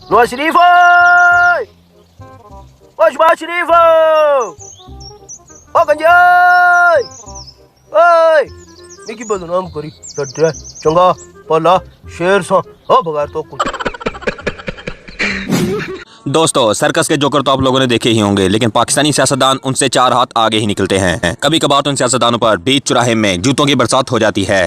नवाज शरीफ ओ शहबाज शरीफ ओ गंजे ओए निकी बदनाम करी टड्डे चंगा भला शेर सा ओ बगैर तो कुछ। दोस्तों सर्कस के जोकर तो आप लोगों ने देखे ही होंगे, लेकिन पाकिस्तानी सियासतदान उनसे 4 हाथ आगे ही निकलते हैं। कभी कभार तो उन सियासतदानों पर बीच चौराहे में जूतों की बरसात हो जाती है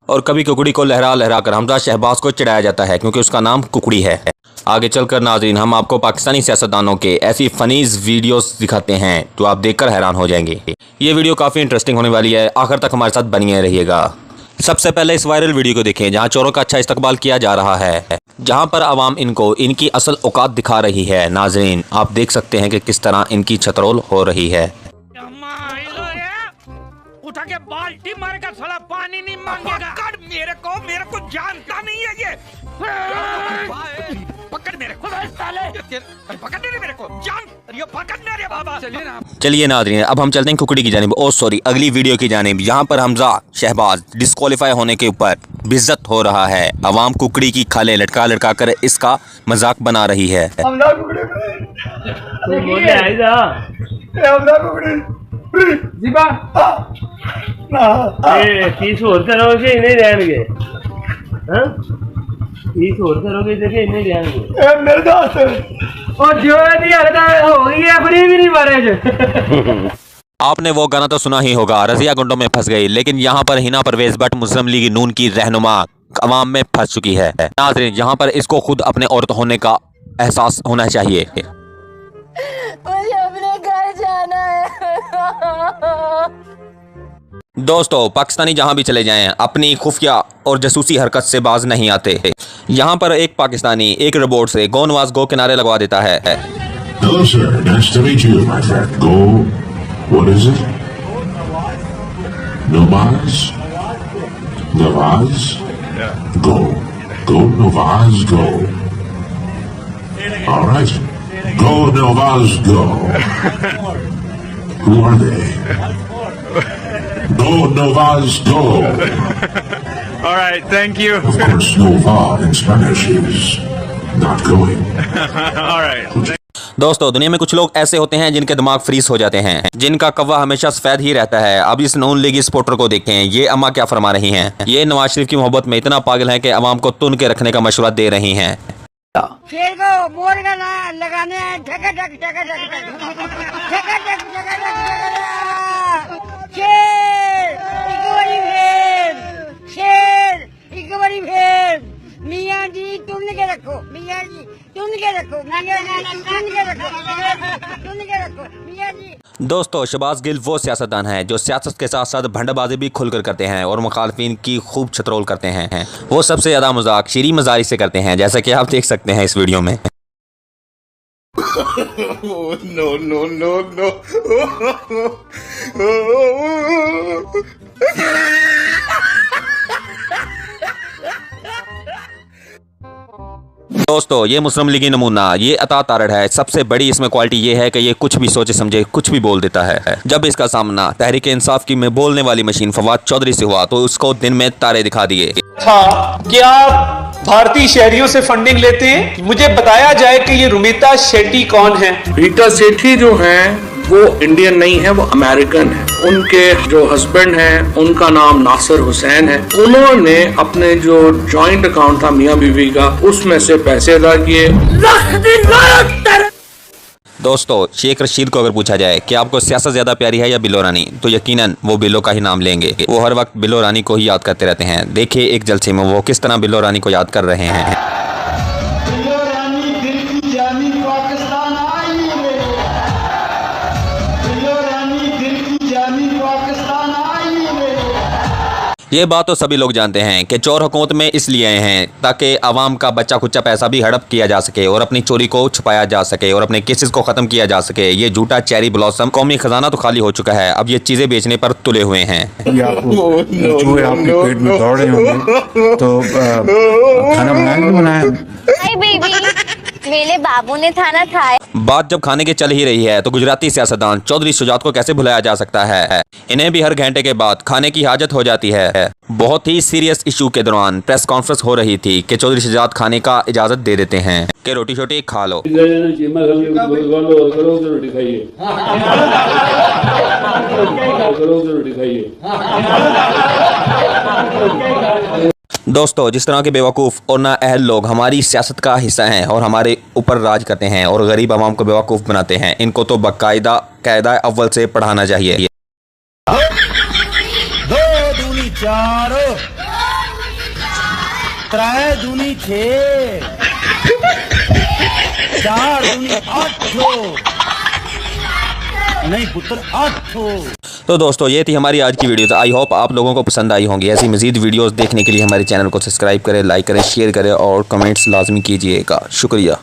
और कभी कुकड़ी को लहरा लहरा कर हमजा शहबाज को चिढ़ाया जाता है क्योंकि उसका नाम कुकड़ी है। आगे चलकर नाज़रीन हम आपको पाकिस्तानी सियासतदानों के ऐसी फनीज वीडियोस दिखाते हैं जो आप देखकर हैरान हो जाएंगे। ये वीडियो काफ़ी इंटरेस्टिंग होने वाली है, आखिर तक हमारे साथ बनिए रहिएगा। सबसे पहले इस वायरल वीडियो को देखें जहां चोरों का अच्छा इस्तकबाल किया जा रहा है, जहां पर आवाम इनको इनकी असल औकात दिखा रही है। नाज़रीन आप देख सकते हैं कि किस तरह इनकी छतरोल हो रही है। उठा के बाल्टी मारेगा साला, पानी नहीं मांगेगा। पकड़ मेरे को जानता नहीं है ये। पकड़ मेरे को साले, पकड़ मेरे को जान, ये पकड़ मेरे बाबा। चलिए नाज़रीन अब हम चलते हैं कुकड़ी की जानिब, अगली वीडियो की जानिब, जहां पर हमजा शहबाज डिस्क्वालीफाई होने के ऊपर बेइज्जत हो रहा है। अवाम कुकड़ी की खालें लटका लटका कर इसका मजाक बना रही है। आपने वो गाना तो सुना ही होगा, रजिया गुंडों में फंस गई, लेकिन यहाँ पर हिना परवेज भट्ट मुस्लिम लीग नून की रहनुमा अवाम में फंस चुकी है। नाज़रीन यहाँ पर इसको खुद अपने औरत होने का एहसास होना चाहिए। मुझे अपने घर जाना है। दोस्तों पाकिस्तानी जहां भी चले जाएं अपनी खुफिया और जासूसी हरकत से बाज नहीं आते। यहाँ पर एक पाकिस्तानी एक रोबोट से गो नवाज गो के नारे लगवा देता है। Hello sir, nice to meet you, my friend. Go, what is it? Nawaz? Nawaz? Go. Go Nawaz, go. All right. Go Nawaz, go. Who are they? Go Nawaz, go. All right, thank you. Of course, Nova in Spanish is not going. All right. दोस्तों दुनिया में कुछ लोग ऐसे होते हैं जिनके दिमाग फ्रीज हो जाते हैं, जिनका कव्वा हमेशा सफेद ही रहता है। अब इस नून लीगी सपोर्टर को देखें, ये अम्मा क्या फरमा रही हैं। ये नवाज शरीफ की मोहब्बत में इतना पागल है कि अवाम को तुन के रखने का मशवरा दे रही हैं। शेर को मोर का ना लगाने हैं, ठका ठक ठका ठक ठका ठक ठका ठक। शेर एक बड़ी भेड़, शेर एक बड़ी भेड़। मियाँ जी तुम के रखो, मियाँ जी तुम के रखो, मियाँ जी तुम के रखो, तुम के रखो मियाँ जी। दोस्तों शहबाज गिल वो सियासतदान है जो सियासत के साथ साथ भंडाबाजी भी खुलकर करते हैं और मुखालफिन की खूब छतरोल करते हैं। वो सबसे ज्यादा मजाक शीरी मजारी से करते हैं, जैसा कि आप देख सकते हैं इस वीडियो में। No, no, no, no. दोस्तों ये मुस्लिम लीगी नमूना ये अता तारड़ है। सबसे बड़ी इसमें क्वालिटी ये है कि ये कुछ भी सोचे समझे कुछ भी बोल देता है। जब इसका सामना तहरीक इंसाफ की में बोलने वाली मशीन फवाद चौधरी से हुआ तो उसको दिन में तारे दिखा दिए। था कि आप भारतीय शहरियों से फंडिंग लेते हैं, मुझे बताया जाए कि ये रुमिता शेट्टी कौन है। रीता सेठी जो हैं वो इंडियन नहीं है, वो अमेरिकन है। उनके जो हस्बैंड हैं उनका नाम नासिर हुसैन है। उन्होंने अपने जो जॉइंट अकाउंट था मियां बीवी का उसमें से पैसे अदा किए। दोस्तों शेख रशीद को अगर पूछा जाए कि आपको सियासत ज्यादा प्यारी है या बिलो रानी, तो यकीनन वो बिलो का ही नाम लेंगे। वो हर वक्त बिलो रानी को ही याद करते रहते हैं। देखिए एक जलसे में वो किस तरह बिलो रानी को याद कर रहे हैं। ये बात तो सभी लोग जानते हैं कि चोर हुकूमत में इसलिए आए हैं ताकि आवाम का बच्चा खुच्चा पैसा भी हड़प किया जा सके और अपनी चोरी को छुपाया जा सके और अपने केसेस को खत्म किया जा सके। ये झूठा चेरी ब्लॉसम कौमी खजाना तो खाली हो चुका है, अब ये चीजें बेचने पर तुले हुए हैं। चूहे आपके पेट में दौड़ रहे होंगे तो खाना बनाया नहीं बनाया? बेबी मेरे बाबू ने खाना खाया। बात जब खाने की चल ही रही है तो गुजराती सियासतदान चौधरी शुजात को कैसे भुलाया जा सकता है। इन्हें भी हर घंटे के बाद खाने की हाजत हो जाती है। बहुत ही सीरियस इशू के दौरान प्रेस कॉन्फ्रेंस हो रही थी कि चौधरी शुजात खाने का इजाजत दे देते हैं कि रोटी छोटी खा लो। दोस्तों, जिस तरह के बेवकूफ़ और नाअहल लोग हमारी सियासत का हिस्सा हैं और हमारे ऊपर राज करते हैं और गरीब आवाम को बेवकूफ़ बनाते हैं, इनको तो बाकायदा कायदा अव्वल से पढ़ाना चाहिए। 2 दूनी 4 3 दूनी 6 4 दूनी 8 नहीं पुत्र 8। तो दोस्तों, ये थी हमारी आज की वीडियो। आई होप आप लोगों को पसंद आई होंगी। ऐसी मजीद वीडियोस देखने के लिए हमारे चैनल को सब्सक्राइब करें, लाइक करें, शेयर करें और कमेंट्स लाजमी कीजिएगा। शुक्रिया।